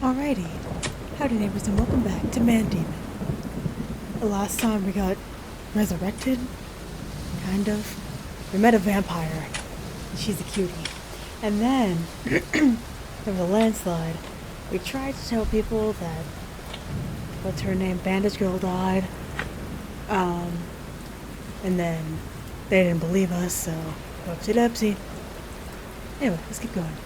Alrighty, howdy neighbors and welcome back to Mandemon. The last time we got resurrected, kind of. We met a vampire, and she's a cutie. And then, there was a landslide. We tried to tell people that, what's her name, Bandage Girl died. And then they didn't believe us, so whoopsie doopsie. Anyway, let's keep going.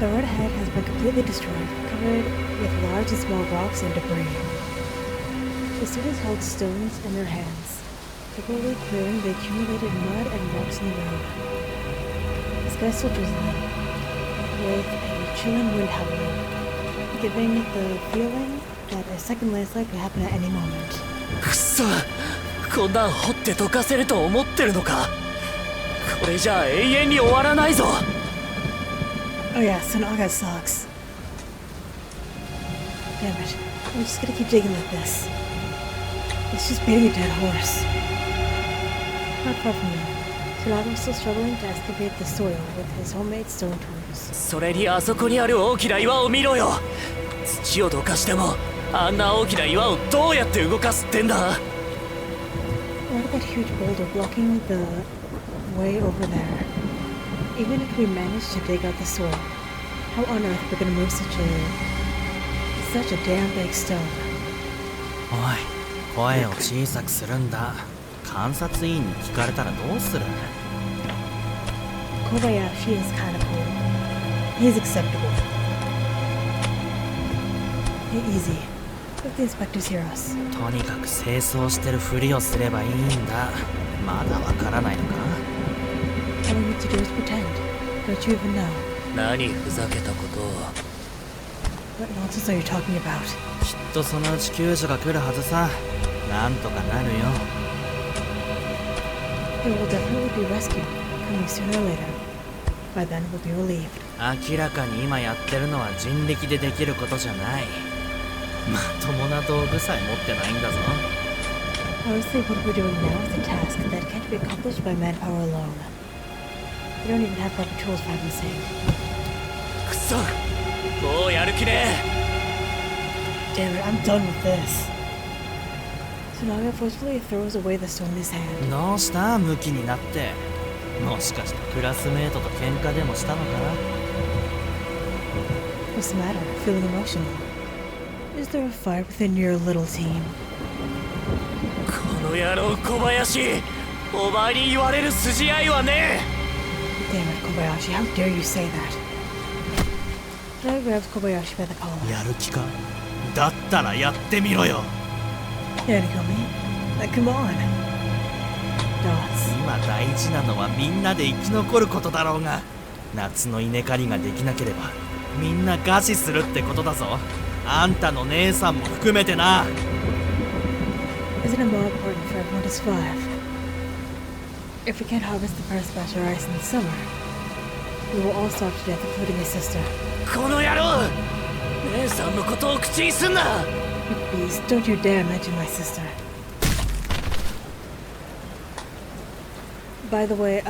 The road ahead has been completely destroyed, covered with large and small rocks and debris. The students held stones in their hands, capably clearing the accumulated mud and rocks in the road. The sky still drizzling, with a chilling wind howling, giving the feeling that a second landslide could happen at any moment. くそ、こんなん掘って溶かせると思ってるのか。これじゃあ永遠に終わらないぞ。Oh yeah, Sonaga sucks. Damn it. I'm just gonna keep digging like this. It's just beating a dead horse. Not far from now, Sonaga was still struggling to excavate the soil with his homemade stone tools. それにあそこにある大きな岩を見ろよ。土をどかしてもあんな大きな岩をどうやって動かすってんだ。 Look at that huge boulder blocking the way over there. Even if we manage to dig out the soil, how on earth are we gonna move such a damn big stone? おい、声を小さくするんだ。観察員に聞かれたらどうする？ Kobayashi is kind of cool. He's acceptable. Hey, easy. Let the inspectors hear us. とにかく清掃してるふりをすればいいんだ。まだわからないのか？ All we need to do is pretend. Don't you even know? 何ふざけたことを。 What nonsense are you talking about? きっとそのうち救助が来るはずさ。なんとかなるよ。 They will definitely be rescued, coming sooner or later. By then we'll be relieved. 明らかに今やってるのは人力でできることじゃない。まともな道具さえ持ってないんだぞ。 Honestly, what we're doing now is a task that can't be accomplished by manpower alone. We don't even have proper tools for heaven's sake. くそ、もうやる気ねえ。 Damn it, I'm done with this. Sonaga forcefully throws away the stone in his hand. どうしたムキになって。もしかしてクラスメートと喧嘩でもしたのか？ What's the matter? Feeling emotional? Is there a fight within your little team? この野郎小林、お前に言われる筋合いはねえ。 Damn it, Kobayashi, how dare you say that? Sonaga grabs Kobayashi by the collar. やる気か？だったらやってみろよ。 Yanikomi? Come on. Dots. 今大事なのはみんなで生き残ることだろうが、夏の稲刈りができなければみんな餓死するってことだぞ。あんたの姉さんも含めてな。 Isn't it more important for everyone to survive? If we can't harvest the first batch of rice in the summer, we will all starve to death, including his sister. この野郎、姉さんのことを口にすんな。 You beast, don't you dare mention my sister. By the way,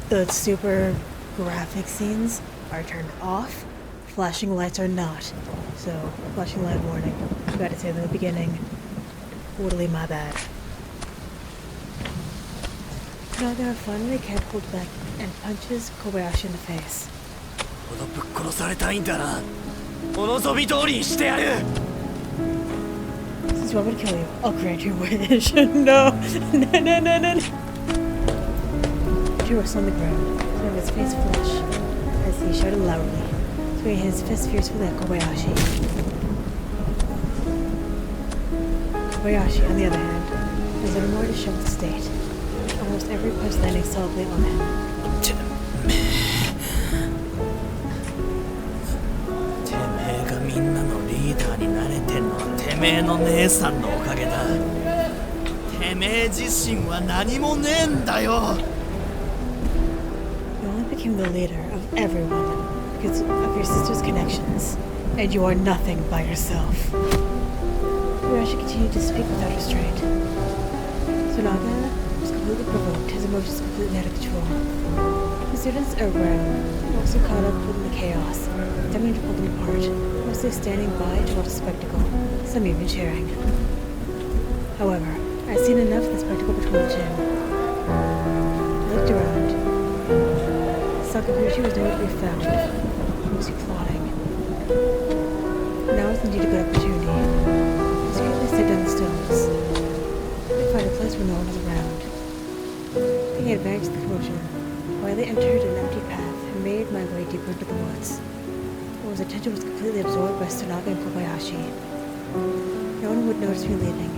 the super graphic scenes are turned off. Flashing lights are not. So, flashing light warning. Forgot to say that in the beginning. Totally my bad. Sonaga finally can't hold back and punches Kobayashi in the face. このぶっ殺されたいんだな。お望み通りにしてやる。 Since you want me to kill you, I'll grant your wish. No! No. He rests on the ground, turning his face flush, as he shouted loudly, swinging his fist fiercely at Kobayashi. Kobayashi, on the other hand, is in a more disheveled state, almost every punch landing solidly on him. てめえがみんなのリーダーになれてんのはてめえの姉さんのおかげだ。てめえ自身は何もねえんだよ。 You only became the leader of everyone because of your sister's connections, and you are nothing by yourself. Kobayashi continued to speak without restraint. Sonaga was completely provoked, his emotions completely out of control. His students around, also caught up in the chaos, attempting to pull them apart, mostly standing by to watch the spectacle, some even cheering. However, I'd seen enough of the spectacle between the two. I looked around. Sakaguchi was nowhere to be found. What was he plotting? Now was indeed a good opportunity. I secretly slid down the stones. I find a place where no one was around. Taking advantage of the commotion, I quietly entered an empty path and made my way deeper into the woods. One's attention was completely absorbed by Tsunaga and Kobayashi. No one would notice me leaving,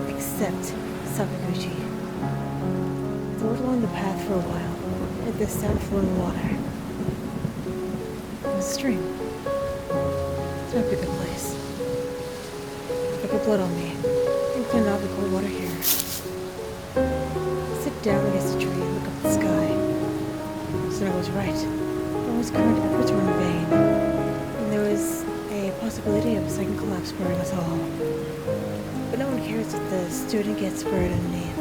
except Sakaguchi. I rode along the path for a while, at the sound of flowing water. It was a stream. It's not a good place. I got blood on me. I cleaned out the cold water here. Sit down against a tree and look up at the sky. Tsunaga was right. Noah's current efforts were in vain, and there was a possibility of a second collapse burying us all. But no one cares if the student gets buried underneath.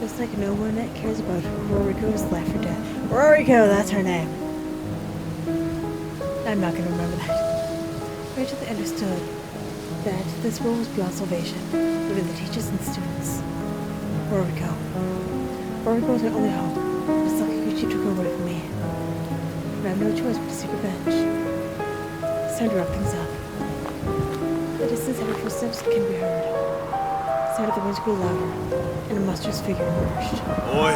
Just like no one cares about Roriko's life or death. Roriko, that's her name. I'm not gonna remember that. I actually understood that this world was beyond salvation, due to the teachers and students. Roriko. Roriko was my only hope, but Sakaguchi took her away from me. And I have no choice but to seek revenge. It's time to wrap things up. The distance heavy footsteps can be heard. The sound of the winds grew louder, and a monstrous figure emerged. Oi,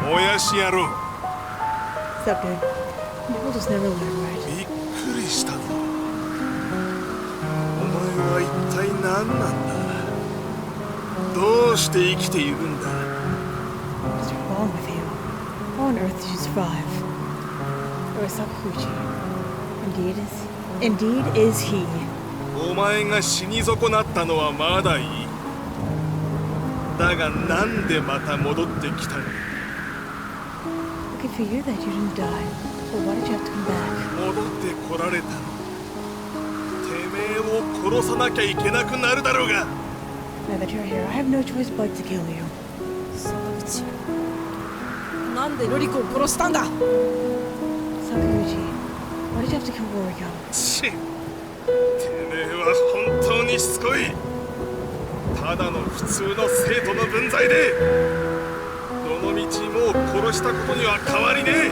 Moyashi yaro. What's up, dude? People just never learn, right? びっくりしたぞ。お前は一体何なんだ。どうして生きているんだ。 What's wrong with you? How on earth did you survive? Or Sakaguchi? Indeed is he. お前が死に損なったのはまだいい。だがなんでまた戻ってきたの。 Lucky for you that you didn't die. But why did you have to come back? 戻ってこられたの。てめえを殺さなきゃいけなくなるだろうが。 Now that you're here, I have no choice but to kill you. 坂口なんで瑠璃子を殺したんだ。 Sakaguchi, why did you have to kill Roriko? てめえは本当にしつこい。ただの普通の生徒の分際でどの道もう殺したことには変わりねえ。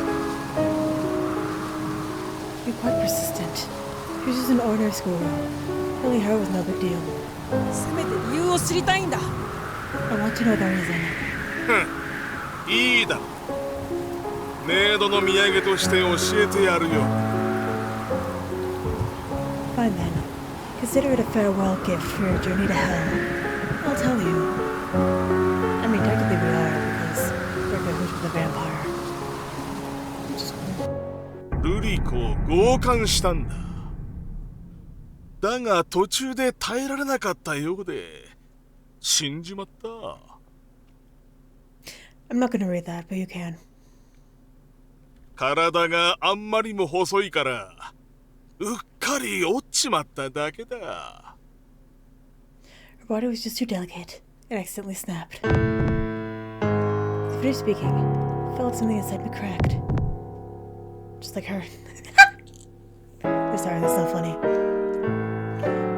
You're quite persistent. You're just an ordinary schoolgirl. Killing her was no big deal. せめて理由を知りたいんだ。 I want to know the reason. ふん、いいだろ。メイドの土産として教えてやるよ。 Fine then. Consider it a farewell gift for your journey to hell. I'll tell you. I mean, technically we are, because we're good with the vampire. ルリコを強姦したんだ。だが途中で耐えられなかったようで死んじまった。 I'm not gonna read that, but you can. 体があんまりも細いからうっかり折っちまっただけだ。 Her body was just too delicate. It accidentally snapped. To finish speaking, I felt something inside me cracked. Just like her. I'm sorry, that's not funny.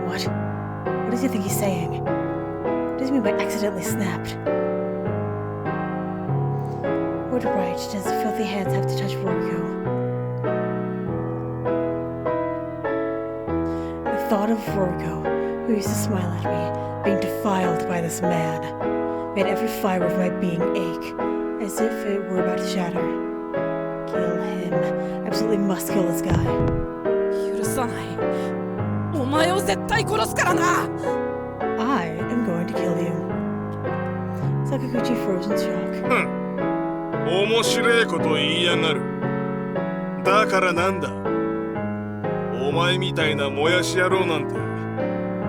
What? What does he think he's saying? What does he mean by accidentally snapped? What right does filthy hands have to touch Roriko? The thought of Roriko, who used to smile at me, being defiled by this man, made every fiber of my being ache, as if it were about to shatter. Kill him. Absolutely must kill this guy. 許さない。お前を絶対殺すからな。 I am going to kill you. Sakaguchi froze in shock. ふん。面白いこと言いやがる。だからなんだ。お前みたいなもやし野郎なんて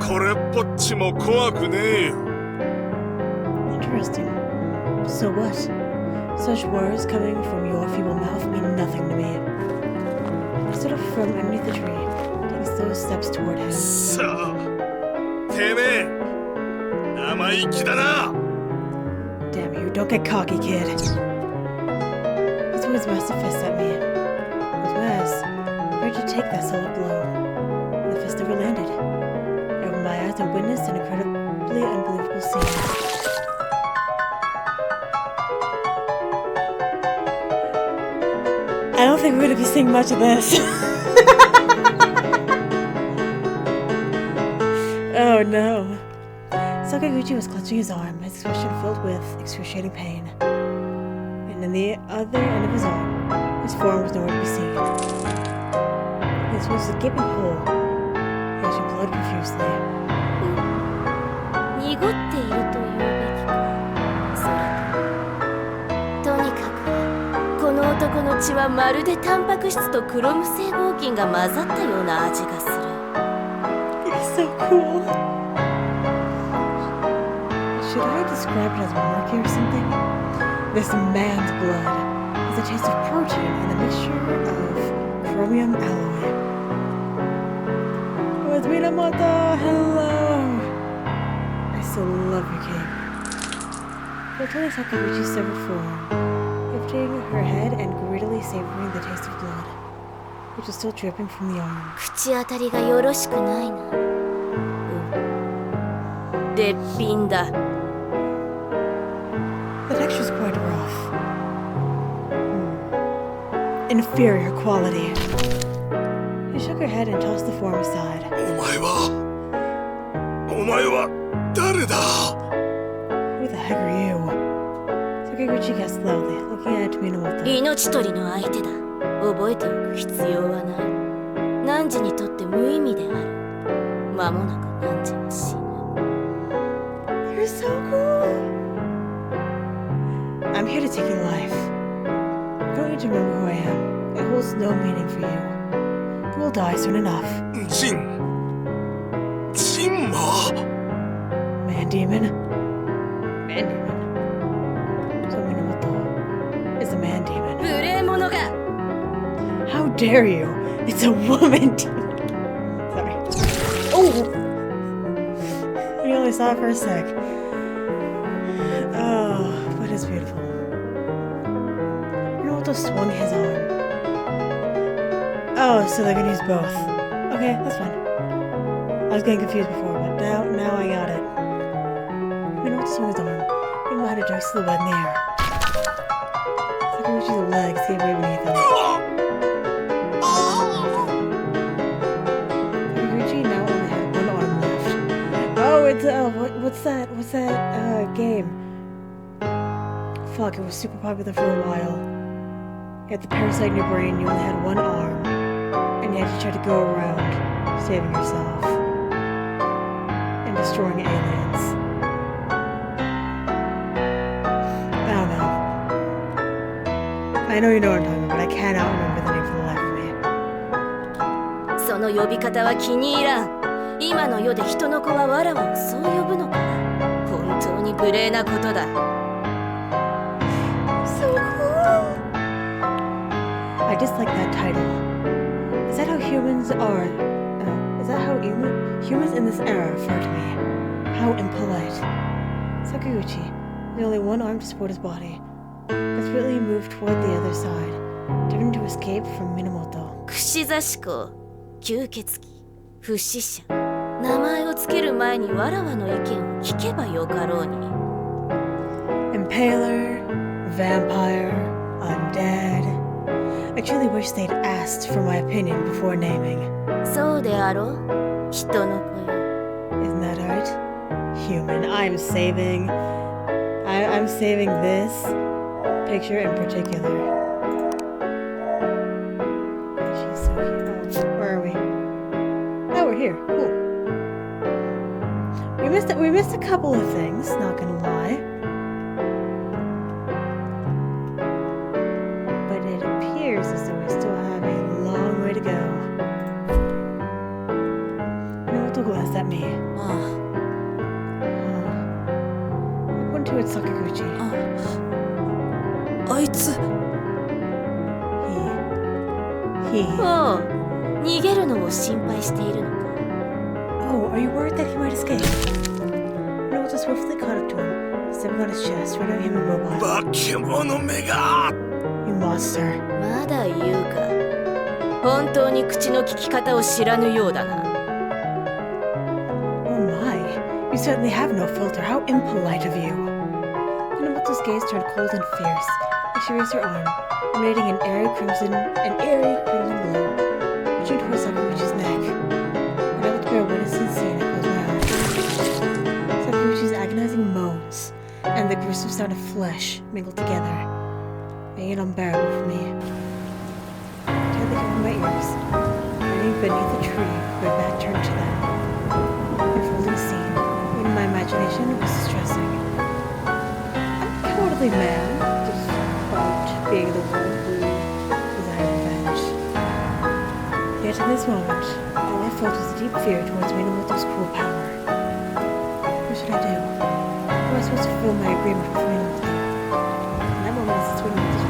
これっぽっちも怖くねえよ。 Interesting. So what? Such words coming from your feeble mouth mean nothing to me. I stood up from underneath the tree, taking slow steps toward him. さあ、てめえ、生意気だな。 Damn you, don't get cocky, kid. His his massive fist at me. It was worse. I tried to take that solid blow, and the fist never landed. I opened my eyes and witnessed an incredibly unbelievable scene. I don't think we're gonna be seeing much of this. Oh no. Sakaguchi was clutching his arm, his expression filled with excruciating pain. And in the other end of his arm, his forearm was nowhere to be seen. This was a gaping hole, gushing blood profusely. 濁っていると言うべきか。それとにかくこの男の血はまるでタンパク質とクロム整合菌が混ざったような味がする。 It's so cool. Should I describe it as murky or something? This man's blood has a taste of protein and a mixture of chromium alloy. Oh, it's Minamoto! Hello! I still love your cape. Fortunately, Sakaguchi's severed forearm, lifting her head and greedily savoring the taste of blood, which is still dripping from the arm. 口当たりがよろしくないな。絶品だ。 The texture's quite rough. Inferior quality. She shook her head and tossed the form aside. お前は誰だ? Who the heck are you? Sakaguchi guessed loudly, looking at Minamoto. 命取りの相手だ。覚えておく必要はない。汝にとって無意味である。間もなく汝は死ぬ。 You're so cool! I'm here to take your life. You don't need to remember who I am. It holds no meaning for you. You will die soon enough. ジンも Mandemon? Mandemon. So Minamoto is a Mandemon. 無礼者が How dare you? It's a woman demon. Sorry. Oh! We only saw it for a sec. Oh, but it's beautiful. Minamoto swung his arm. Oh, so they're gonna use both. Okay, that's fine. I was getting confused before, but now I got it. Minamoto swung his arm, making behind a dark silhouette in the air. Sakaguchi's legs gave way beneath him. Sakaguchi now only had one arm left. Oh, it's what's that game? Fuck, it was super popular for a while. You had the parasite in your brain, you only had one arm, and you had to try to go around saving yourself and destroying aliens. I don't know. I know you know what I'm talking about, but I cannot remember the name for the life of me. その呼び方は気に入らん。今の世で人の子はわらわをそう呼ぶのか。本当に無礼なことだ。So cool! I dislike that title. Is that how humans are? Is that how humans in this era refer to me? How impolite. Sakaguchi, with only one arm to support his body, desperately moved toward the other side, attempting to escape from Minamoto. 串刺し子、吸血鬼、不死者。名前をつける前にわらわの意見を聞けばよかろうに。Impaler, vampire, undead. I truly wish they'd asked for my opinion before naming. そうであろう、人の子よ。 Isn't that right? Human. I'm saving this picture in particular. She's so cute. Oh, where are we? Oh, we're here. Cool. We missed a couple of things, not gonna lie. But it appears as though we still have a long way to go. Minamoto glanced at me. I went towards Sakaguchi. あいつ He. おう、逃げるのを心配しているのか。 Oh, are you worried that he might escape? Minamoto swiftly caught up to him, stepping on his chest, rendering him immobile. 化け物めが You monster. まだ言うか。本当に口の利き方を知らぬようだな。Oh my, you certainly have no filter. How impolite of you. Minamoto's gaze turned cold and fierce as she raised her arm, emanating an eerie crimson glow, reaching towards Sakaguchi's neck. Unable to bear witness to the scene, I closed my eyes. Sakaguchi's agonizing moans and the gruesome sound of flesh mingled together, making it unbearable for me. I tightly covered my ears, hiding beneath the tree where back turned to them. The unfolding scene, in my imagination, was distressing. I'm a cowardly man, despite being the one who desired revenge. Yet in this moment, all I felt was a deep fear towards Minamoto's cruel power. What should I do? How am I supposed to fulfill my agreement with Minamoto? In that moment, as Minamoto's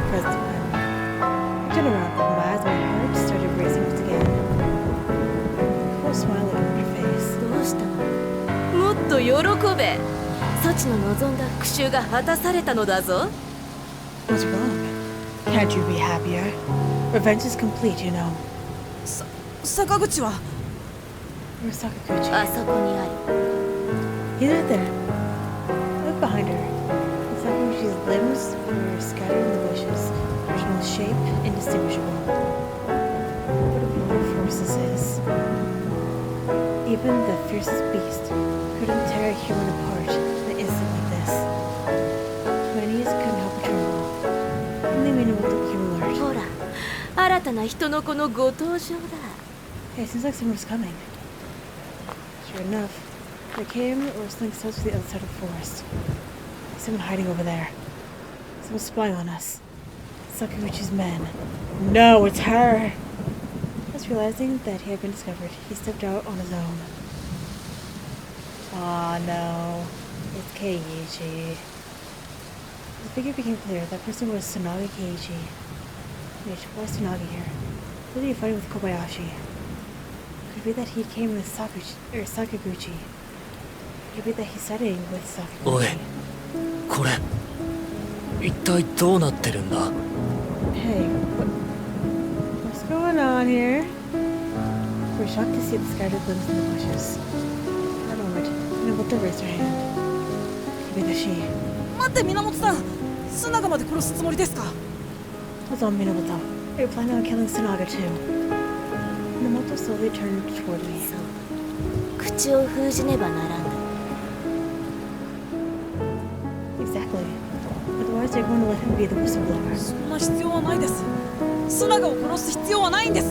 presence behind me, I turned around, opened my eyes, and my heart started racing once again. Before smiling on her face. どうしたの？もっと喜べ。そちの望んだ復讐が果たされたのだぞ。What's wrong? Can't you be happier? Revenge is complete, you know. 坂口は Where's Sakaguchi? あそこにある。 He's right there. Look behind her. Sakaguchi's limbs were scattered in the bushes, original shape indistinguishable. What a brutal force this is. Even the fiercest beast couldn't tear a human apart in an instant like this. My knees couldn't help but tremble. Only Minamoto came alert. ほら、新たな人の子のご登場だ。 Hey, it seems like someone was coming. Sure enough, they came rustling close to the other side of the forest. Someone hiding over there. Someone spying on us. Sakaguchi's men. No, it's her! Just realizing that he had been discovered, he stepped out on his own. Aw, no. It's Keiichi. The figure became clear. That person was Tsunade Keiichi. Wait, why is Tsunade here? What are you fighting with Kobayashi? Could it be that he came with Sakaguchi? Could it be that he's studying with Sakaguchi? おい、これ一体どうなってるんだ？ Hey, what's going on here? We're shocked to see the scattered limbs in the bushes. For a moment, Minamoto raised her hand. Could be that she 待って源さん、須永まで殺すつもりですか？ was on Minamoto. Are you planning on killing Tsunaga too? Minamoto slowly turned toward me. そう。口を封じねばならんだ。 Exactly. Otherwise, they're going to let him be the whistleblower. そんな必要はないです。須永を殺す必要はないんです。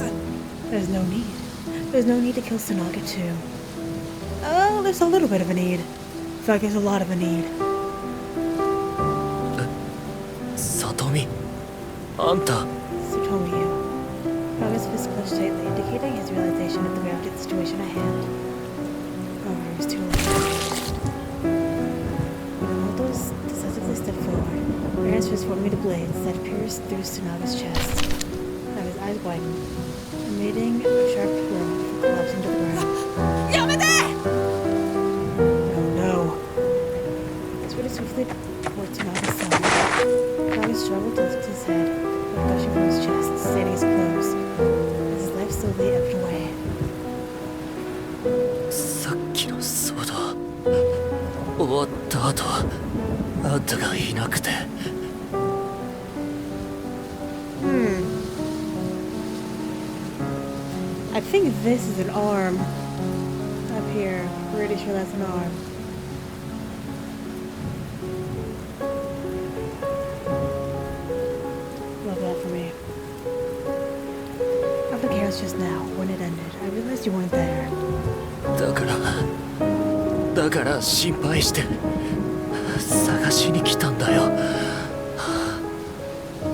There's no need. There's no need to kill Tsunaga too. Oh, there's a little bit of a need. In fact, there's a lot of a need. 里美、あんた。 So told you. Naga's fist clenched tightly, indicating his realization of the gravity of the situation at hand. However, it was too late. Minamoto decisively stepped forward, her hands transforming into blades that pierced through Tsunaga's chest. Naga's eyes widened, emitting a sharp groan before collapsing to the ground. やめて！ No, no. He swayed swiftly toward Tsunaga's side. Naga struggled to lift his head, blood gushing from his chest, staining his clothes, as his life slowly ebbed away. さっきの騒動終わった後、あんたがいなくて。I think this is an arm. Up here. Pretty sure that's an arm. Love that for me. After chaos just now, when it ended, I realized you weren't there. だから心配して探しに来たんだよ。 So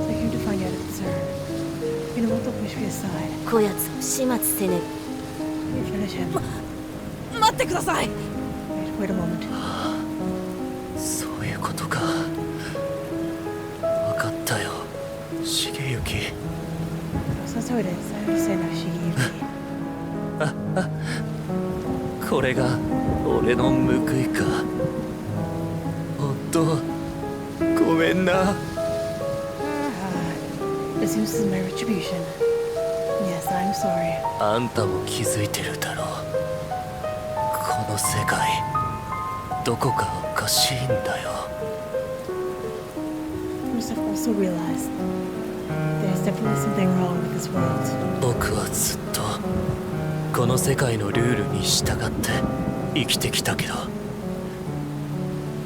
I came to find you out of concern. Minamoto pushed me aside. こやつを始末せね You finish him. 待ってください。 Wait a moment. そういうことか。分かったよ、重幸。 So that's how it is. I understand now, Shigeyuki. これが俺の報いか。本当ごめんな。assumes this is my retribution. Yes, I'm sorry. あんたも気づいてるだろう。この世界どこかおかしいんだよ。 You must have also realized there's definitely something wrong with this world. 僕はずっとこの世界のルールに従って生きてきたけど、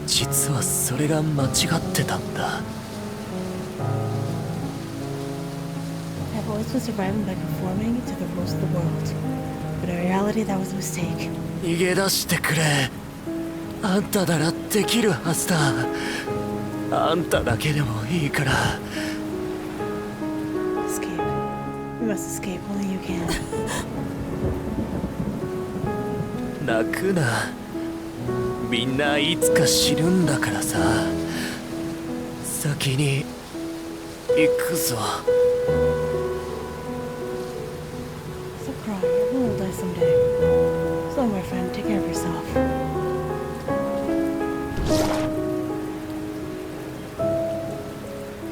実はそれが間違ってたんだ。 I've always been surviving by conforming to the rules of the world. But in reality, that was a mistake. 逃げ出してくれ。あんたならできるはずだ。あんただけでもいいから。 Escape. We must escape. Only you can. 泣くな。みんないつか死ぬんだからさ。先に行くぞ。 Stop crying. Everyone will die someday. So, my friend, take care of yourself.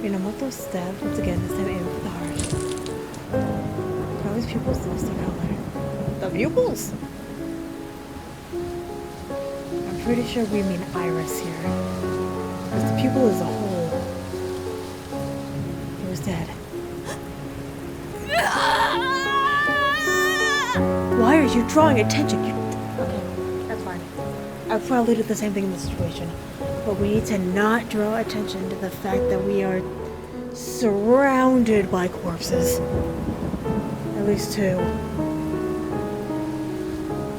Minamoto stabbed once again, this time aiming for the heart. Now his pupils lost their color. The pupils? I'm pretty sure we mean iris here. Because the pupil is a hole. He was dead. Why are you drawing attention? Okay, that's fine. I probably did the same thing in this situation. But we need to not draw attention to the fact that we are surrounded by corpses. At least 2.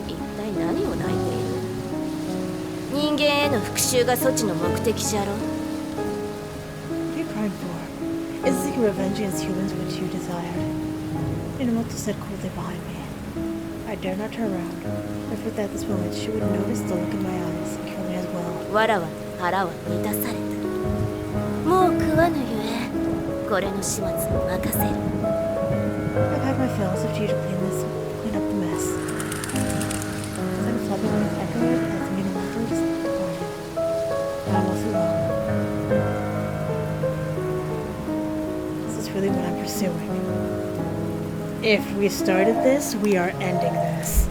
一体何を泣いている？人間への復讐が措置の目的じゃろ。 What are you crying for? Is seeking revenge against humans what you desired? Minamoto said coldly behind me. I dare not turn around. If at this moment she would notice the look in my eyes and kill me as well. わらは腹は満たされた。もう食わぬゆえ、これの始末を任せる。 I've had my fill, so you to clean up the mess. As I'm flooding with echoed as Minamoto departed. But I wasn't long. This is really what I'm pursuing. If we started this, we are ending this.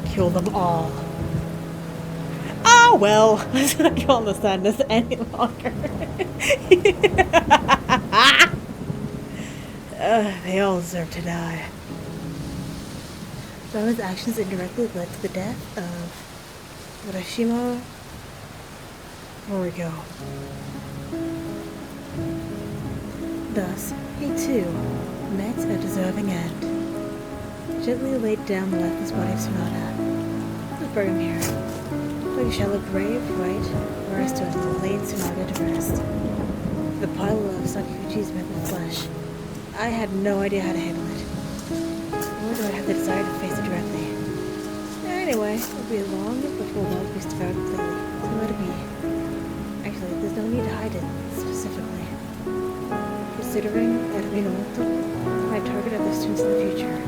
Kill them all. Oh well, I can't understand this any longer. They all deserve to die. Rama's actions indirectly led to the death of Urashima Morigo. Thus, he too met a deserving end. Gently laid down the lifeless body of Sonata. Let's bury him here. Like a shallow grave right where I stood and laid Sonata to rest. The pile of Sakiguchi's mangled flesh. I had no idea how to handle it. Nor do I have the desire to face it directly. Anyway, it'll be long before love be devoured completely, so let it be. Actually, there's no need to hide it specifically. Considering that Minamoto might target other students in the future,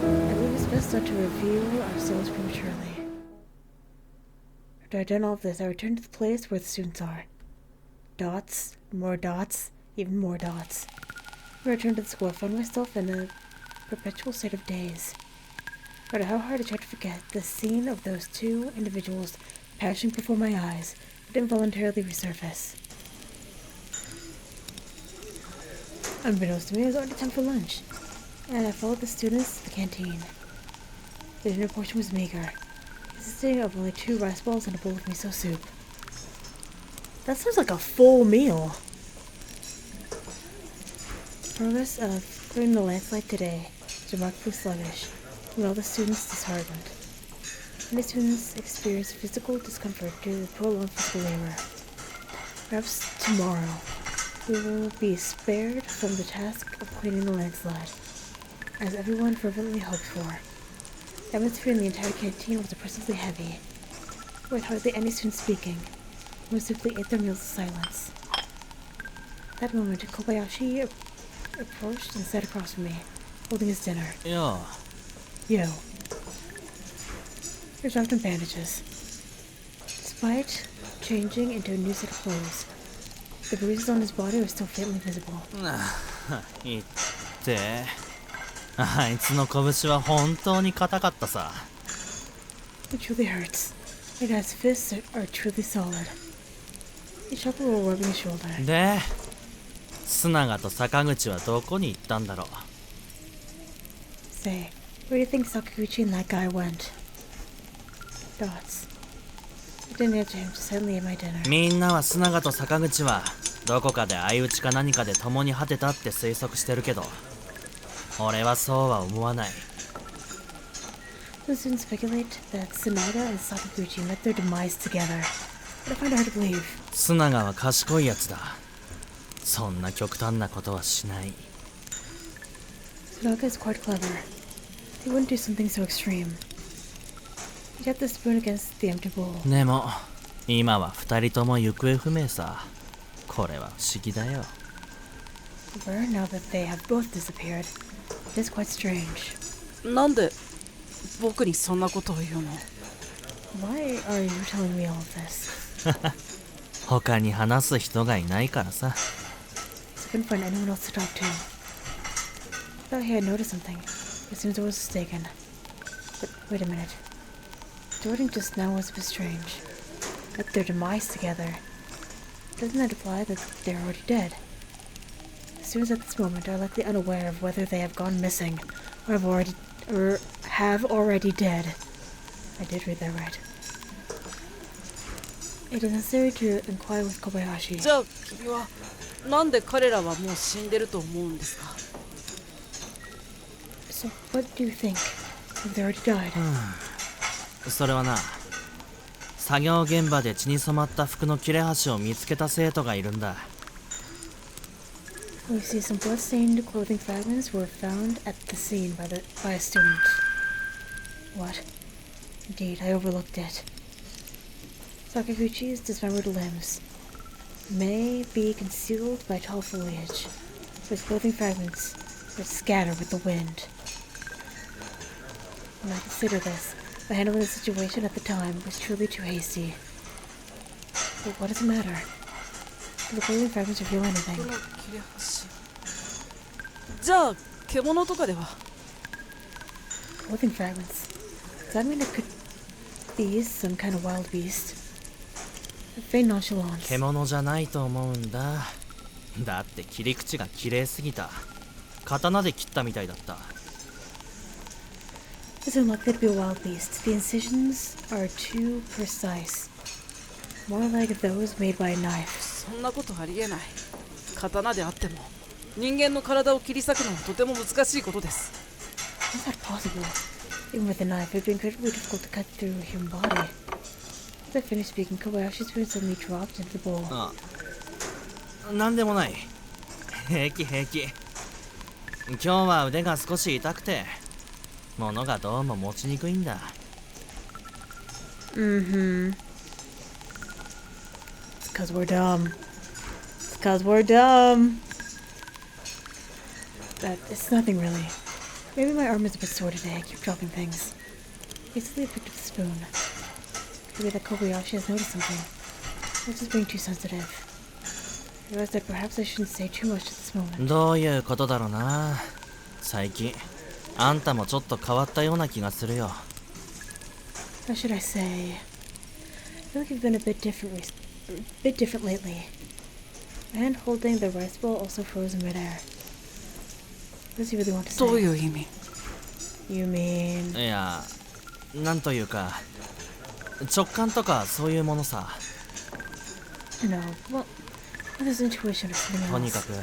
I believe it's best not to reveal ourselves prematurely. After I've done all of this, I return to the place where the students are. Dots, more dots, even more dots. When I return to the school, I find myself in a perpetual state of daze. No matter how hard I try to forget, the scene of those two individuals passing before my eyes would involuntarily resurface. Unbeknownst to me, it was already time for lunch, and I followed the students to the canteen. The dinner portion was meager, consisting of only 2 rice balls and a bowl of miso soup. That sounds like a full meal. The progress of clearing the landslide today was remarkably sluggish, and all the students disheartened. Many students experienced physical discomfort due to the prolonged physical labor. Perhaps tomorrow we will be spared from the task of cleaning the landslide, as everyone fervently hoped for. The atmosphere in the entire canteen was oppressively heavy, with hardly any students speaking. We simply ate their meals in silence. At that moment, Kobayashi approached and sat across from me, holding his dinner. Yeah. Yo. You're wrapped in bandages. Despite changing into a new set of clothes, The bruises on his body were still faintly visible. 言ってあいつの拳は本当に硬かったさ。 It truly hurts. Your dad's fists are truly solid. He chuckled while rubbing his shoulder. で須永と坂口はどこに行ったんだろう。 Say, where do you think Sakaguchi and that guy went? Dots. I didn't answer him, just suddenly ate my dinner. みんなは須永と坂口はどこかで相打ちか何かで共に果てたって推測してるけど、俺はそうは思わない。 Some students speculate that Tsunaga and Sakaguchi met their demise together, but I find it hard to believe. 須永は賢いやつだ。そんな極端なことはしない。 Tsunaga is quite clever. He wouldn't do something so extreme. He kept the spoon against the empty bowl. でも今は二人とも行方不明さ。これは不思議だよ。 However, now that they have both disappeared, it is quite strange. なんで僕にそんなことを言うの？ Why are you telling me all of this? 他に話す人がいないからさ。 I couldn't find anyone else to talk to. I thought he had noticed something, as soon as I was mistaken. But wait a minute. Jordan just now was a bit strange. Like their demise together. Doesn't that imply that they're already dead? The students at this moment are likely unaware of whether they have gone missing or have already dead. I did read that right. It is necessary to inquire with Kobayashi. じゃあ君はなんで彼らはもう死んでると思うんですか？ So what do you think? Have they already died? それはな、作業現場で血に染まった服の切れ端を見つけた生徒がいるんだ。 We see some blood-stained clothing fragments were found at the scene by a student. What? Indeed, I overlooked it. Sakaguchi's dismembered limbs may be concealed by tall foliage, but his clothing fragments would scatter with the wind. When I consider this, my handling of the situation at the time was truly too hasty. But what does it matter? Do the clothing fragments reveal anything? この切れ端。じゃあ獣とかでは？ Clothing fragments. Does that mean it could be some kind of wild beast? Feign nonchalance. 獣じゃないと思うんだ。だって切り口が綺麗すぎた。刀で切ったみたいだった。 It's unlikely to be a wild beast. The incisions are too precise. More like those made by a knife. そんなことありえない。刀であっても人間の体を切り裂くのはとても難しいことです。 How's that possible? Even with a knife, it'd be incredibly difficult to cut through a human body. As I finished speaking, Kobayashi's spoon suddenly dropped into the bowl. なんでもない。平気平気。今日は腕が少し痛くて物がどうも持ちにくいんだ。 Mm-hmm. It's 'cause we're dumb. It's 'cause we're dumb. It's nothing really. Maybe my arm is a bit sore today. I keep dropping things. Hastily I picked up the spoon. Maybe that Kobayashi has noticed something. I was just being too sensitive. I realized that perhaps I shouldn't say too much at this moment. どういうことだろうな。最近あんたもちょっと変わったような気がするよ。 How should I say? I feel like you've been a bit different lately. My hand holding the rice bowl also froze in midair. What does he really want to say? どういう意味？ You mean? いや、なんというか直感とかそういうものさ。 No. Well, there's intuition or something else. とにかく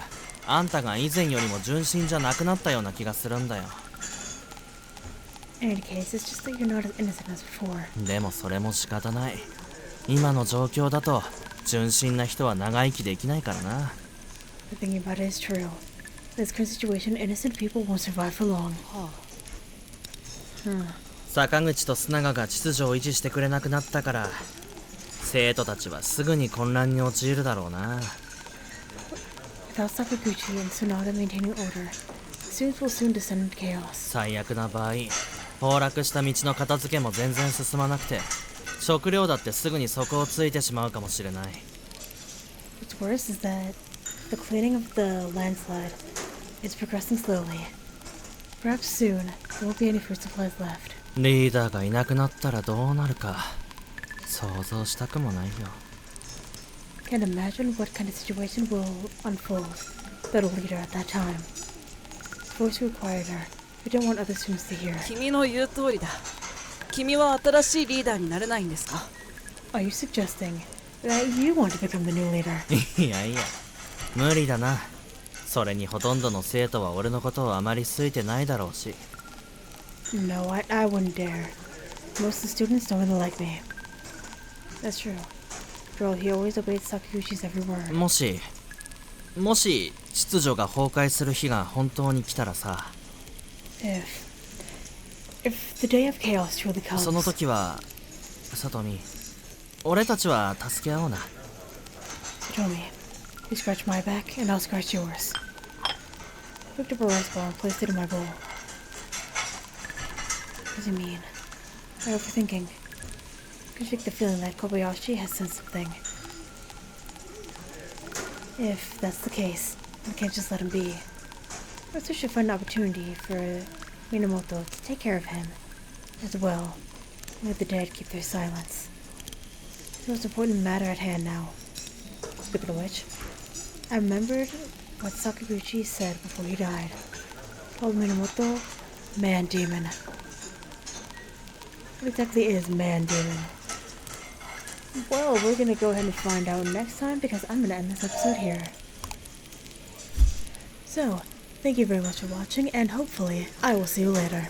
あんたが以前よりも純真じゃなくなったような気がするんだよ。 In any case, it's just that you're not as innocent as before. でもそれも仕方ない。今の状況だと純真な人は長生きできないからな。 The thinking about it is true. In this current situation, innocent people won't survive for long. は坂口と須永が秩序を維持してくれなくなったから生徒たちはすぐに混乱に陥るだろうな。 Without Sakaguchi and Tsunaga maintaining order, students will soon descend into chaos. 最悪な場合崩落した道の片付けも全然進まなくて食料だってすぐに底をついてしまうかもしれない。 Which What's worse is that the cleaning of the landslide is progressing slowly. Perhaps soon, there won't be any food supplies left. リーダーがいなくなったらどうなるか想像したくもないよ。 Can't imagine what kind of situation will unfold without a leader at that time. The voice required her. We don't want other students to hear. 君の言う通りだ。君は新しいリーダーになれないんですか？ Are you suggesting that you want to become the new leader? いやいや無理だな。それにほとんどの生徒は俺のことをあまり好いてないだろうし。 No, I wouldn't dare. Most of the students don't really like me. That's true. Girl, he always obeys Sakaguchi's every word. もし秩序が崩壊する日が本当に来たらさ、 If the day of chaos truly comes, その時はさとみ、俺たちは助け合おうな。 Satomi, you scratch my back and I'll scratch yours. I picked up a rice ball and placed it in my bowl. What does he mean? Am I overthinking? I shake the feeling that Kobayashi has sensed something. If that's the case, I can't just let him be. First, we should find an opportunity for Minamoto to take care of him as well. Let the dead keep their silence. The most important matter at hand now. Speaking of which, I remembered what Sakaguchi said before he died. Called Minamoto Man-Demon. What exactly is Man-Demon? Well, we're gonna go ahead and find out next time because I'm gonna end this episode here. So, thank you very much for watching and hopefully I will see you later.